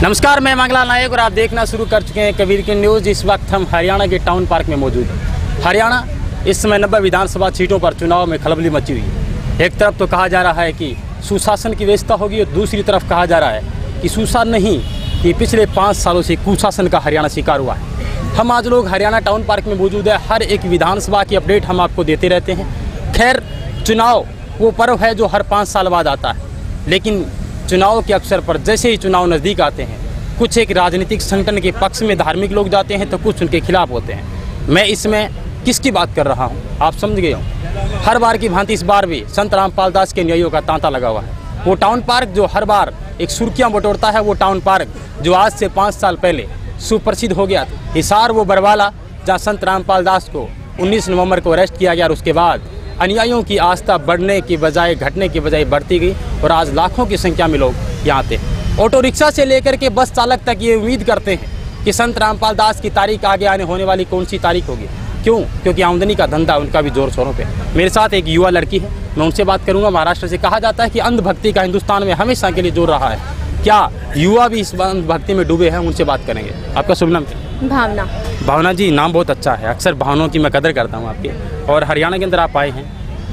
नमस्कार, मैं मंगला नायक और आप देखना शुरू कर चुके हैं कबीर की न्यूज़। इस वक्त हम हरियाणा के टाउन पार्क में मौजूद हैं। हरियाणा इस समय 90 विधानसभा सीटों पर चुनाव में खलबली मची हुई है। एक तरफ तो कहा जा रहा है कि सुशासन की व्यवस्था होगी और दूसरी तरफ कहा जा रहा है कि सुशासन नहीं, कि पिछले 5 सालों से कुशासन का हरियाणा शिकार हुआ है। हम आज लोग हरियाणा टाउन पार्क में मौजूद है। हर एक विधानसभा की अपडेट हम आपको देते रहते हैं। खैर, चुनाव वो पर्व है जो हर 5 साल बाद आता है, लेकिन चुनाव के अवसर पर जैसे ही चुनाव नज़दीक आते हैं, कुछ एक राजनीतिक संगठन के पक्ष में धार्मिक लोग जाते हैं तो कुछ उनके खिलाफ होते हैं। मैं इसमें किसकी बात कर रहा हूँ आप समझ गए हो। हर बार की भांति इस बार भी संत रामपाल दास के अनुयायियों का तांता लगा हुआ है। वो टाउन पार्क जो हर बार एक सुर्खियाँ बटोरता है, वो टाउन पार्क जो आज से 5 साल पहले सुप्रसिद्ध हो गया था। हिसार वो बरवाला जहाँ संत रामपाल दास को 19 नवंबर को अरेस्ट किया गया और उसके बाद अनुयायियों की आस्था बढ़ने की बजाय घटने की बजाय बढ़ती गई और आज लाखों की संख्या में लोग यहाँ आते हैं। ऑटो रिक्शा से लेकर के बस चालक तक ये उम्मीद करते हैं कि संत रामपाल दास की तारीख आगे आने होने वाली कौन सी तारीख होगी। क्यों? क्योंकि आमदनी का धंधा उनका भी जोर शोरों पे। मेरे साथ एक युवा लड़की है, मैं उनसे बात करूंगा। महाराष्ट्र से कहा जाता है कि अंधभक्ति का हिंदुस्तान में हमेशा के लिए जोर रहा है। क्या युवा भी इस अंधभक्ति में डूबे हैं? उनसे बात करेंगे। आपका शुभ नाम क्या? भावना। भावना जी, नाम बहुत अच्छा है। अक्सर भावनाओं की मैं कदर करता हूँ आपके। और हरियाणा के अंदर आप आए हैं,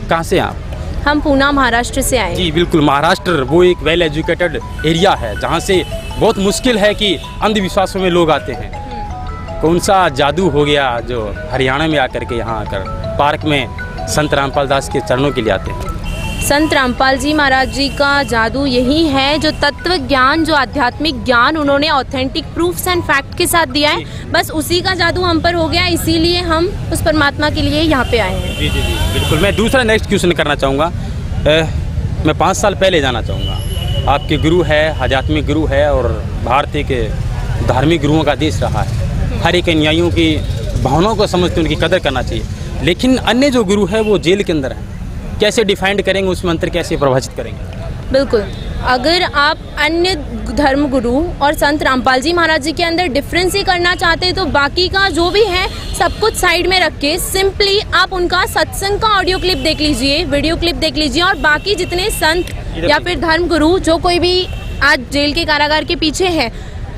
कहाँ से हैं आप? हम पूना महाराष्ट्र से आए। जी बिल्कुल, महाराष्ट्र वो एक वेल एजुकेटेड एरिया है जहाँ से बहुत मुश्किल है कि अंधविश्वासों में लोग आते हैं। कौन सा जादू हो गया जो हरियाणा में आकर के यहाँ आकर पार्क में संत रामपाल दास के चरणों के लिए आते हैं? संत रामपाल जी महाराज जी का जादू यही है, जो तत्व ज्ञान, जो आध्यात्मिक ज्ञान उन्होंने ऑथेंटिक प्रूफ्स एंड फैक्ट के साथ दिया है, बस उसी का जादू हम पर हो गया। इसीलिए हम उस परमात्मा के लिए यहाँ पे आए हैं। जी जी जी बिल्कुल। मैं दूसरा नेक्स्ट क्वेश्चन करना चाहूँगा। मैं 5 साल पहले जाना चाहूँगा। आपके गुरु है, आध्यात्मिक गुरु है और भारतीय के धार्मिक गुरुओं का देश रहा है। हर एक अनुयायियों की भावनाओं को समझते उनकी कदर करना चाहिए। लेकिन अन्य जो गुरु है वो जेल के अंदर है, कैसे डिफाइंड करेंगे, उस मंत्र कैसे प्रभावित करेंगे? बिल्कुल, अगर आप अन्य धर्म गुरु और संत रामपाल जी महाराज जी के अंदर डिफरेंस ही करना चाहते हैं तो बाकी का जो भी है सब कुछ साइड में रख के सिंपली आप उनका सत्संग का ऑडियो क्लिप देख लीजिए, वीडियो क्लिप देख लीजिए। और बाकी जितने संत या फिर धर्म गुरु जो कोई भी आज जेल के कारागार के पीछे है,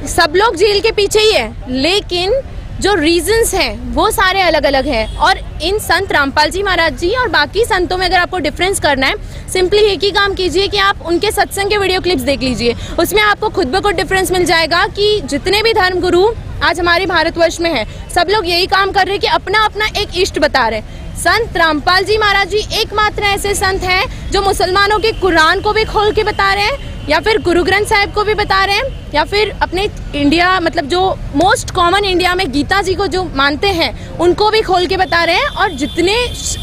सब लोग जेल के पीछे ही है, लेकिन जो रीजंस हैं वो सारे अलग अलग हैं। और इन संत रामपाल जी महाराज जी और बाकी संतों में अगर आपको डिफरेंस करना है, सिंपली एक ही काम कीजिए कि आप उनके सत्संग के वीडियो क्लिप्स देख लीजिए। उसमें आपको खुद ब खुद डिफरेंस मिल जाएगा कि जितने भी धर्म गुरु आज हमारे भारतवर्ष में हैं, सब लोग यही काम कर रहे हैं कि अपना अपना एक इष्ट बता रहे हैं। संत रामपाल जी महाराज जी एकमात्र ऐसे संत हैं जो मुसलमानों के कुरान को भी खोल के बता रहे हैं, या फिर गुरु ग्रंथ साहिब को भी बता रहे हैं, या फिर अपने इंडिया मतलब जो मोस्ट कॉमन इंडिया में गीता जी को जो मानते हैं उनको भी खोल के बता रहे हैं। और जितने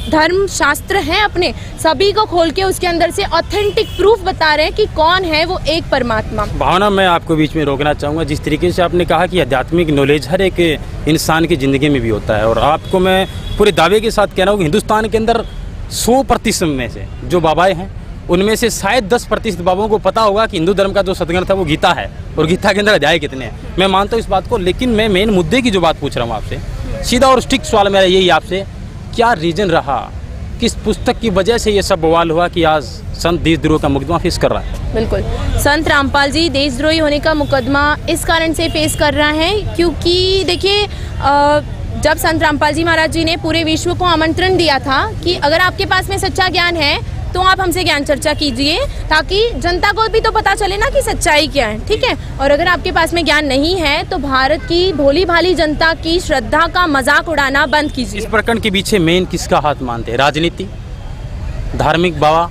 धर्म शास्त्र हैं अपने सभी को खोल के उसके अंदर से ऑथेंटिक प्रूफ बता रहे हैं कि कौन है वो एक परमात्मा। भावना, मैं आपको बीच में रोकना चाहूँगा। जिस तरीके से आपने कहा कि आध्यात्मिक नॉलेज हर एक इंसान की ज़िंदगी में भी होता है, और आपको मैं पूरे दावे के साथ कह रहा हूँ कि हिंदुस्तान के अंदर 100% में से जो बाबाएँ हैं उनमें से शायद 10% बाबों को पता होगा कि हिंदू धर्म का जो सदग्रंथ है वो गीता है और गीता के अंदर अध्याय कितने हैं। मैं मानता हूँ इस बात को, लेकिन मैं मेन मुद्दे की जो बात पूछ रहा हूँ आपसे, सीधा और स्ट्रिक्ट सवाल मेरा यही आपसे, क्या रीज़न रहा, किस पुस्तक की वजह से ये सब बवाल हुआ कि आज संत देशद्रोह का मुकदमा फेस कर रहा है? बिल्कुल, संत रामपाल जी देशद्रोही होने का मुकदमा इस कारण से फेस कर रहा है क्योंकि देखिए, जब संत रामपाल जी महाराज जी ने पूरे विश्व को आमंत्रण दिया था कि अगर आपके पास में सच्चा ज्ञान है तो आप हमसे ज्ञान चर्चा कीजिए, ताकि जनता को भी तो पता चले ना कि सच्चाई क्या है, ठीक है। और अगर आपके पास में ज्ञान नहीं है तो भारत की भोली भाली जनता की श्रद्धा का मजाक उड़ाना बंद कीजिए। इस प्रकरण के पीछे मेन किसका हाथ मानते हैं? राजनीति, धार्मिक बाबा,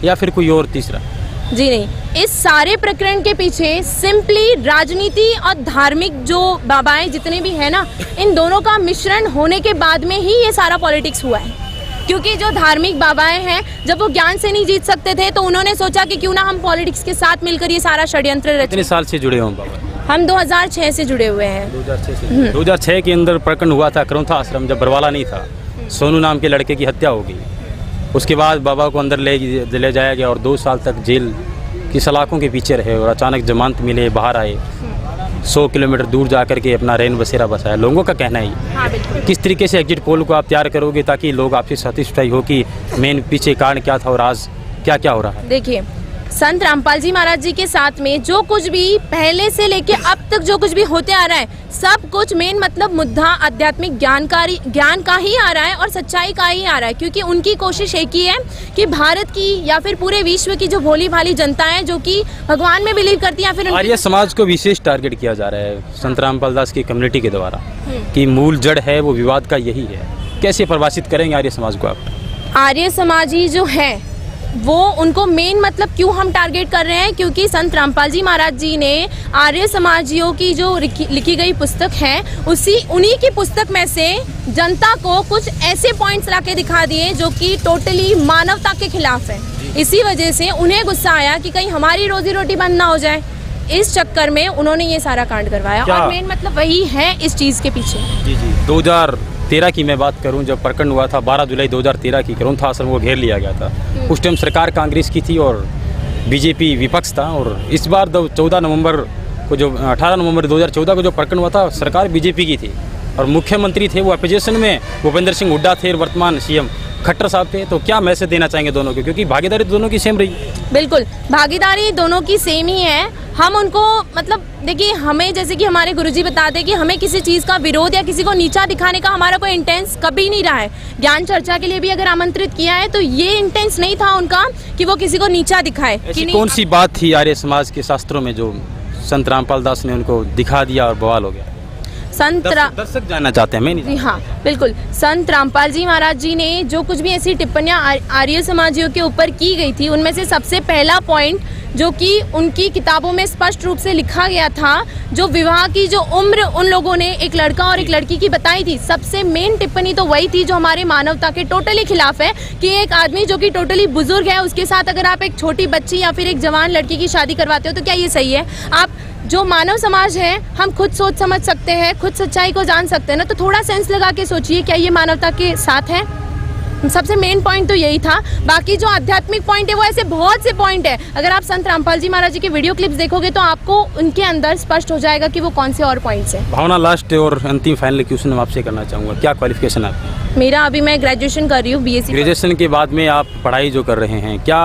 या फिर कोई और तीसरा? जी नहीं, इस सारे प्रकरण के पीछे सिंपली राजनीति और धार्मिक जो बाबाएं जितने भी हैं ना, इन दोनों का मिश्रण होने के बाद में ही ये सारा पॉलिटिक्स हुआ है। क्योंकि जो धार्मिक बाबाएं हैं, जब वो ज्ञान से नहीं जीत सकते थे तो उन्होंने सोचा कि क्यों ना हम पॉलिटिक्स के साथ मिलकर ये सारा षड्यंत्र रचें। कितने साल से जुड़े हो बाबा? हम 2006 से जुड़े हुए हैं। 2006 से? 2006 के अंदर प्रकरण हुआ था क्रौंथा आश्रम, जब बरवाला नहीं था, सोनू नाम के लड़के की हत्या हो गई। उसके बाद बाबा को अंदर ले जाया गया और 2 साल तक जेल की सलाखों के पीछे रहे और अचानक जमानत मिले, बाहर आए, 100 किलोमीटर दूर जाकर के अपना रैन बसेरा बसाया। लोगों का कहना है हाँ, किस तरीके से एग्जिट पोल को आप तैयार करोगे ताकि लोग आपसे सैटिस्फाई हो कि मेन पीछे कारण क्या था और आज क्या क्या हो रहा है? देखिए, संत रामपाल जी महाराज जी के साथ में जो कुछ भी पहले से लेके अब तक जो कुछ भी होते आ रहा है, सब कुछ मेन मतलब मुद्दा आध्यात्मिक ज्ञान का ही आ रहा है और सच्चाई का ही आ रहा है, क्योंकि उनकी कोशिश एक ही है कि भारत की या फिर पूरे विश्व की जो भोली भाली जनता है जो कि भगवान में बिलीव करती है, फिर आर्य समाज को विशेष टारगेट किया जा रहा है संत रामपाल दास की कम्युनिटी के द्वारा कि मूल जड़ है वो विवाद का यही है। कैसे परिभाषित करेंगे आर्य समाज को आप? आर्य समाजी जो है वो उनको मेन मतलब क्यों हम टारगेट कर रहे हैं, क्योंकि संत रामपाल जी महाराज जी ने आर्य समाजियों की जो लिखी गई पुस्तक है उन्हीं की पुस्तक में से जनता को कुछ ऐसे पॉइंट्स लाके दिखा दिए जो कि टोटली मानवता के खिलाफ है। इसी वजह से उन्हें गुस्सा आया कि कहीं हमारी रोजी रोटी बंद ना हो जाए, इस चक्कर में उन्होंने ये सारा कांड करवाया और मेन मतलब वही है इस चीज़ के पीछे। जी 2013 की मैं बात करूं, जब प्रकरण हुआ था 12 जुलाई 2013 की, ग्रंथा आश्रम को घेर लिया गया था। उस टाइम सरकार कांग्रेस की थी और बीजेपी विपक्ष था। और इस बार 18 नवंबर 2014 को जो प्रकरण हुआ था, सरकार बीजेपी की थी और मुख्यमंत्री थे वो अपोजिशन में भूपेंद्र सिंह हुड्डा थे और वर्तमान सीएम खट्टर साहब थे। तो क्या मैसेज देना चाहेंगे दोनों को, क्योंकि भागीदारी दोनों की सेम रही? बिल्कुल, भागीदारी दोनों की सेम ही है। हम उनको मतलब देखिए, हमें जैसे कि हमारे गुरुजी बताते हैं कि हमें किसी चीज़ का विरोध या किसी को नीचा दिखाने का हमारा कोई इंटेंस कभी नहीं रहा है। ज्ञान चर्चा के लिए भी अगर आमंत्रित किया है तो ये इंटेंस नहीं था उनका कि वो किसी को नीचा दिखाए। ऐसी कौन सी बात थी आर्य समाज के शास्त्रों में जो संत रामपाल दास ने उनको दिखा दिया और बवाल हो गया? दर्शक जानना चाहते हैं, मैं नहीं। जी हाँ बिल्कुल, संत रामपाल जी महाराज जी ने जो कुछ भी ऐसी टिप्पणियां आर्य समाजियों के ऊपर की गई थी, उनमें से सबसे पहला पॉइंट जो कि उनकी किताबों में स्पष्ट रूप से लिखा गया था, जो विवाह की जो उम्र उन लोगों ने एक लड़का और एक लड़की की बताई थी, सबसे मेन टिप्पणी तो वही थी जो हमारे मानवता के टोटली खिलाफ है कि एक आदमी जो कि टोटली बुजुर्ग है उसके साथ अगर आप एक छोटी बच्ची या फिर एक जवान लड़की की शादी करवाते हो तो क्या ये सही है? आप जो मानव समाज है हम खुद सोच समझ सकते हैं, खुद सच्चाई को जान सकते हैं ना, तो थोड़ा सेंस लगा के सोचिए क्या ये मानवता के साथ है? सबसे मेन पॉइंट तो यही था। बाकी जो आध्यात्मिक पॉइंट है वो ऐसे बहुत से पॉइंट है, अगर आप संत रामपाल जी महाराज जी के वीडियो क्लिप्स देखोगे तो आपको उनके अंदर स्पष्ट हो जाएगा कि वो कौन से और पॉइंट्स हैं। भावना, लास्ट और अंतिम फाइनल क्वेश्चन मैं आपसे करना चाहूँगा, क्या क्वालिफिकेशन है आपकी? मेरा अभी मैं ग्रेजुएशन कर रही हूँ, BSc। ग्रेजुएशन के बाद में आप पढ़ाई जो कर रहे हैं, क्या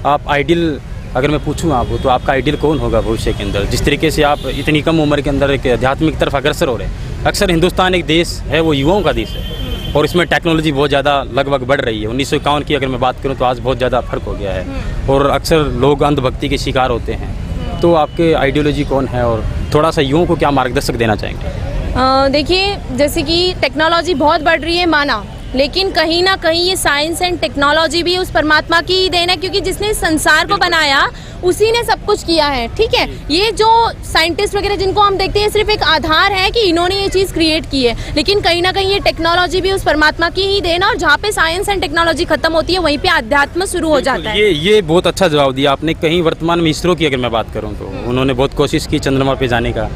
आप आइडियल, अगर मैं पूछूं आपको तो आपका आइडियल कौन होगा भविष्य के अंदर? जिस तरीके से आप इतनी कम उम्र के अंदर एक आध्यात्मिक तरफ अग्रसर हो रहे हैं। अक्सर हिंदुस्तान एक देश है वो युवाओं का देश है और इसमें टेक्नोलॉजी बहुत ज़्यादा लगभग बढ़ रही है। 1951 की अगर मैं बात करूं तो आज बहुत ज़्यादा फर्क हो गया है और अक्सर लोग अंधभक्ति के शिकार होते हैं। तो आपके आइडियोलॉजी कौन है और थोड़ा सा युवाओं को क्या मार्गदर्शक देना चाहेंगे? देखिए, जैसे कि टेक्नोलॉजी बहुत बढ़ रही है माना, लेकिन कहीं ना कहीं ये साइंस एंड टेक्नोलॉजी भी उस परमात्मा की ही देन है, क्योंकि जिसने संसार को बनाया उसी ने सब कुछ किया है। ठीक है, ये जो साइंटिस्ट वगैरह जिनको हम देखते हैं सिर्फ एक आधार है कि इन्होंने ये चीज़ क्रिएट की है, लेकिन कहीं ना कहीं ये टेक्नोलॉजी भी उस परमात्मा की ही देन है। और जहाँ पे साइंस एंड टेक्नोलॉजी खत्म होती है वहीं पे अध्यात्म शुरू हो जाता है। ये बहुत अच्छा जवाब दिया आपने। कहीं वर्तमान में इसरो की अगर मैं बात करूँ तो उन्होंने बहुत कोशिश की चंद्रमा पे जाने का,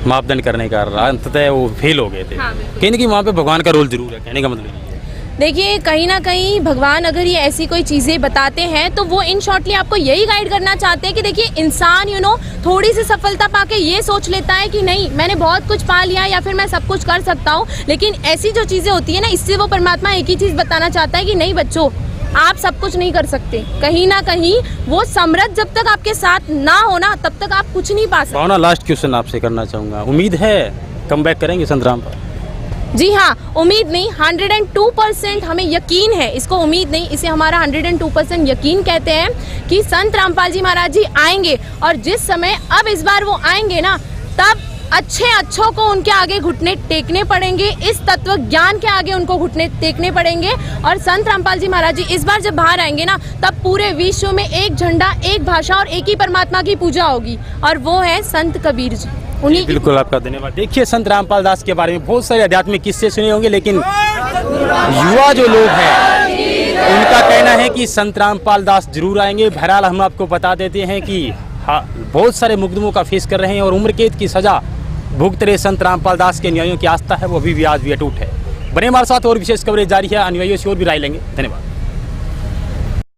मापदंड करने का, अंततः वो फेल हो गए थे। कहीं ना कहीं वहाँ पे भगवान का रोल जरूर है, कहने का मतलब। देखिए, कहीं ना कहीं भगवान अगर ये ऐसी कोई चीज़ें बताते हैं तो वो इन शॉर्टली आपको यही गाइड करना चाहते हैं कि देखिए, इंसान थोड़ी सी सफलता पाके ये सोच लेता है कि नहीं मैंने बहुत कुछ पा लिया या फिर मैं सब कुछ कर सकता हूँ, लेकिन ऐसी जो चीज़ें होती है ना, इससे वो परमात्मा एक ही चीज़ बताना चाहता है कि नहीं बच्चों, आप सब कुछ नहीं कर सकते। कहीं ना कहीं वो समृद्ध जब तक आपके साथ ना हो ना तब तक आप कुछ नहीं पा सकते। भावना, लास्ट क्वेश्चन आपसे करना चाहूँगा, उम्मीद है कम बैक करेंगे संत रामपाल? जी हाँ, उम्मीद नहीं, 102% हमें यकीन है। इसको उम्मीद नहीं, इसे हमारा 102% यकीन कहते हैं कि संत रामपाल जी महाराज जी आएंगे। और जिस समय अब इस बार वो आएंगे ना, तब अच्छों को उनके आगे घुटने टेकने पड़ेंगे, इस तत्व ज्ञान के आगे उनको घुटने टेकने पड़ेंगे। और संत रामपाल जी महाराज जी इस बार जब बाहर आएंगे ना, तब पूरे विश्व में एक झंडा, एक भाषा और एक ही परमात्मा की पूजा होगी, और वो है संत कबीर जी। उन्हीं बिल्कुल, आपका धन्यवाद। देखिए, संत रामपाल दास के बारे में बहुत सारे आध्यात्मिक किस्से सुने होंगे, लेकिन युवा जो लोग हैं उनका कहना है कि संत रामपाल दास जरूर आएंगे। बहरहाल हम आपको बता देते हैं कि बहुत सारे मुकदमों का फेस कर रहे हैं और उम्र कैद की सजा भुगत रहे संत रामपाल दास के अनुयायियों की आस्था है वो अभी भी आज भी अटूट है। बने हमारे साथ, और विशेष कवरेज जारी है, अनुयायियों से और भी राय लेंगे। धन्यवाद।